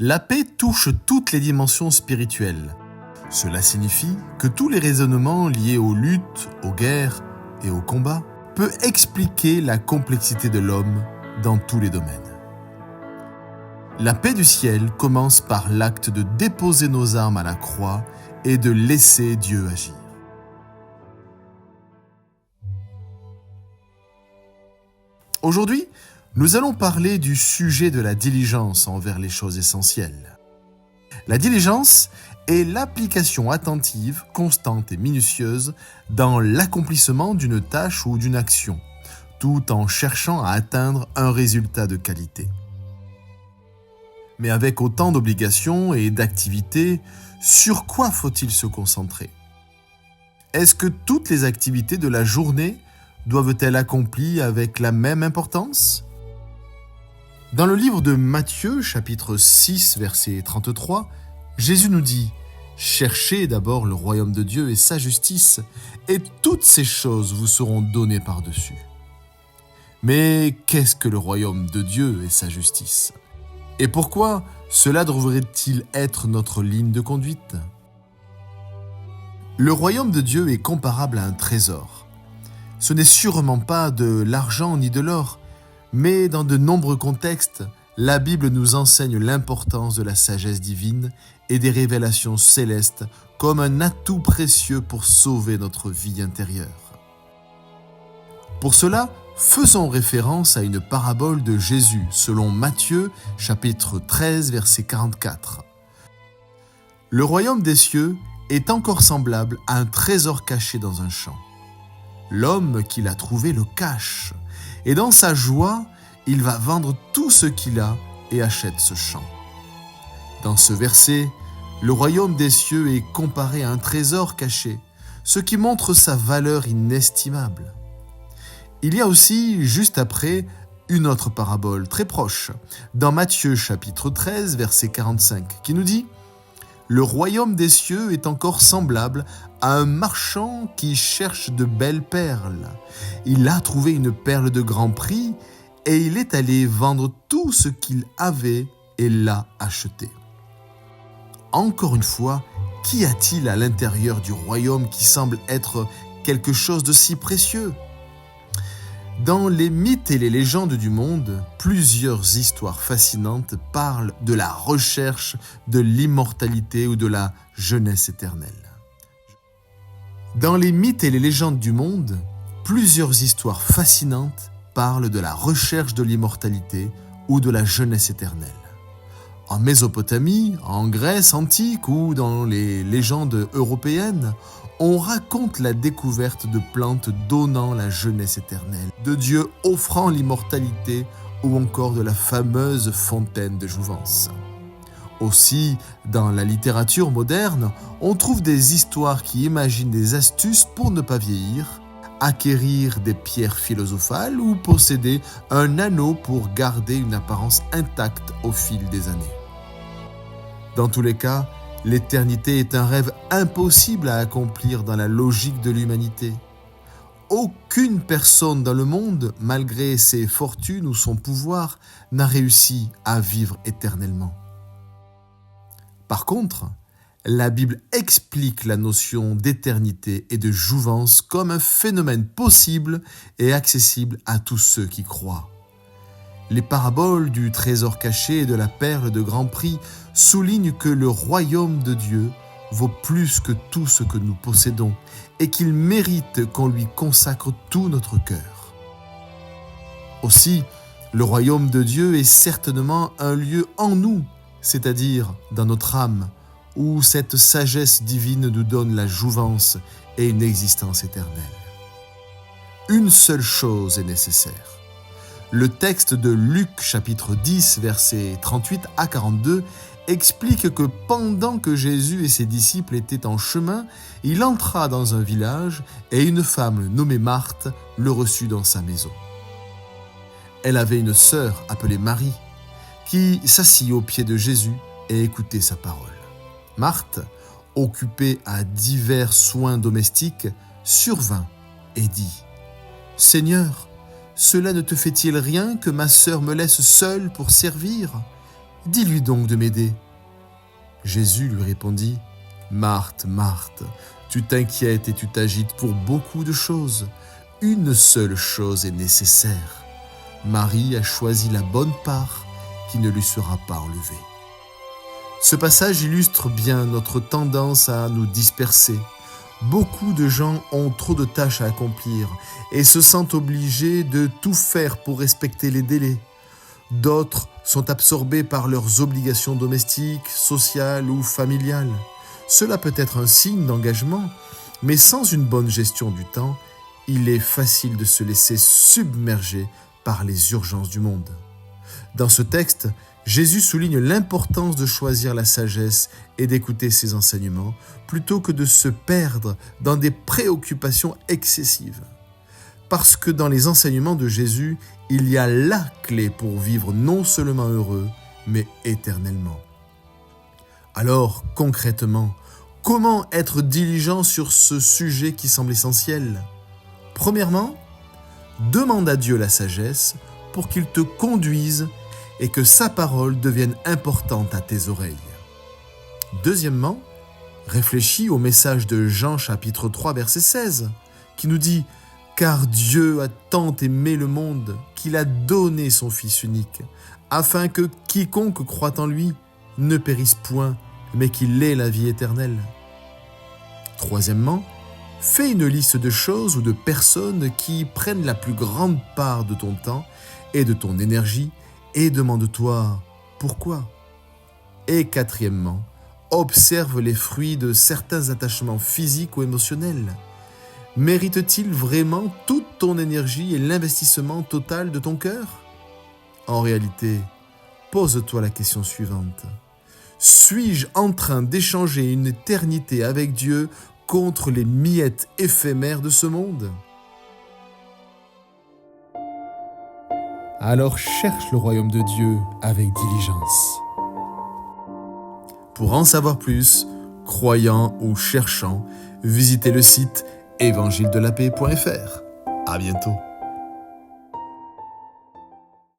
La paix touche toutes les dimensions spirituelles. Cela signifie que tous les raisonnements liés aux luttes, aux guerres et aux combats peuvent expliquer la complexité de l'homme dans tous les domaines. La paix du ciel commence par l'acte de déposer nos armes à la croix et de laisser Dieu agir. Aujourd'hui, nous allons parler du sujet de la diligence envers les choses essentielles. La diligence est l'application attentive, constante et minutieuse dans l'accomplissement d'une tâche ou d'une action, tout en cherchant à atteindre un résultat de qualité. Mais avec autant d'obligations et d'activités, sur quoi faut-il se concentrer ? Est-ce que toutes les activités de la journée doivent-elles être accomplies avec la même importance ? Dans le livre de Matthieu, chapitre 6, verset 33, Jésus nous dit « Cherchez d'abord le royaume de Dieu et sa justice, et toutes ces choses vous seront données par-dessus. » Mais qu'est-ce que le royaume de Dieu et sa justice ? Et pourquoi cela devrait-il être notre ligne de conduite ? Le royaume de Dieu est comparable à un trésor. Ce n'est sûrement pas de l'argent ni de l'or, mais dans de nombreux contextes, la Bible nous enseigne l'importance de la sagesse divine et des révélations célestes comme un atout précieux pour sauver notre vie intérieure. Pour cela, faisons référence à une parabole de Jésus selon Matthieu, chapitre 13, verset 44. Le royaume des cieux est encore semblable à un trésor caché dans un champ. L'homme qui l'a trouvé le cache, et dans sa joie, il va vendre tout ce qu'il a et achète ce champ. Dans ce verset, le royaume des cieux est comparé à un trésor caché, ce qui montre sa valeur inestimable. Il y a aussi, juste après, une autre parabole très proche, dans Matthieu chapitre 13, verset 45, qui nous dit « Le royaume des cieux est encore semblable à un marchand qui cherche de belles perles. Il a trouvé une perle de grand prix et il est allé vendre tout ce qu'il avait et l'a achetée. » Encore une fois, qu'y a-t-il à l'intérieur du royaume qui semble être quelque chose de si précieux ? Dans les mythes et les légendes du monde, plusieurs histoires fascinantes parlent de la recherche de l'immortalité ou de la jeunesse éternelle. Dans les mythes et les légendes du monde, plusieurs histoires fascinantes parlent de la recherche de l'immortalité ou de la jeunesse éternelle. En Mésopotamie, en Grèce antique ou dans les légendes européennes, on raconte la découverte de plantes donnant la jeunesse éternelle, de dieux offrant l'immortalité ou encore de la fameuse fontaine de jouvence. Aussi, dans la littérature moderne, on trouve des histoires qui imaginent des astuces pour ne pas vieillir, acquérir des pierres philosophales ou posséder un anneau pour garder une apparence intacte au fil des années. Dans tous les cas, l'éternité est un rêve impossible à accomplir dans la logique de l'humanité. Aucune personne dans le monde, malgré ses fortunes ou son pouvoir, n'a réussi à vivre éternellement. Par contre, la Bible explique la notion d'éternité et de jouvence comme un phénomène possible et accessible à tous ceux qui croient. Les paraboles du trésor caché et de la perle de grand prix soulignent que le royaume de Dieu vaut plus que tout ce que nous possédons et qu'il mérite qu'on lui consacre tout notre cœur. Aussi, le royaume de Dieu est certainement un lieu en nous, c'est-à-dire dans notre âme, où cette sagesse divine nous donne la jouvence et une existence éternelle. Une seule chose est nécessaire. Le texte de Luc chapitre 10, versets 38 à 42 explique que pendant que Jésus et ses disciples étaient en chemin, il entra dans un village et une femme nommée Marthe le reçut dans sa maison. Elle avait une sœur appelée Marie qui s'assit aux pieds de Jésus et écoutait sa parole. Marthe, occupée à divers soins domestiques, survint et dit « Seigneur, cela ne te fait-il rien que ma sœur me laisse seule pour servir ? dis-lui donc de m'aider. » Jésus lui répondit, « Marthe, Marthe, tu t'inquiètes et tu t'agites pour beaucoup de choses. Une seule chose est nécessaire. Marie a choisi la bonne part qui ne lui sera pas enlevée. » Ce passage illustre bien notre tendance à nous disperser. Beaucoup de gens ont trop de tâches à accomplir et se sentent obligés de tout faire pour respecter les délais. D'autres sont absorbés par leurs obligations domestiques, sociales ou familiales. Cela peut être un signe d'engagement, mais sans une bonne gestion du temps, il est facile de se laisser submerger par les urgences du monde. Dans ce texte, Jésus souligne l'importance de choisir la sagesse et d'écouter ses enseignements plutôt que de se perdre dans des préoccupations excessives. Parce que dans les enseignements de Jésus, il y a la clé pour vivre non seulement heureux, mais éternellement. Alors, concrètement, comment être diligent sur ce sujet qui semble essentiel ? Premièrement, demande à Dieu la sagesse pour qu'il te conduise et que sa parole devienne importante à tes oreilles. Deuxièmement, réfléchis au message de Jean chapitre 3 verset 16 qui nous dit « Car Dieu a tant aimé le monde qu'il a donné son Fils unique, afin que quiconque croit en lui ne périsse point, mais qu'il ait la vie éternelle. » Troisièmement, fais une liste de choses ou de personnes qui prennent la plus grande part de ton temps et de ton énergie et demande-toi pourquoi. Et quatrièmement, observe les fruits de certains attachements physiques ou émotionnels. Mérite-t-il vraiment toute ton énergie et l'investissement total de ton cœur ? En réalité, pose-toi la question suivante. Suis-je en train d'échanger une éternité avec Dieu contre les miettes éphémères de ce monde ? Alors cherche le royaume de Dieu avec diligence. Pour en savoir plus, croyant ou cherchant, visitez le site évangile-de-la-paix.fr. À bientôt.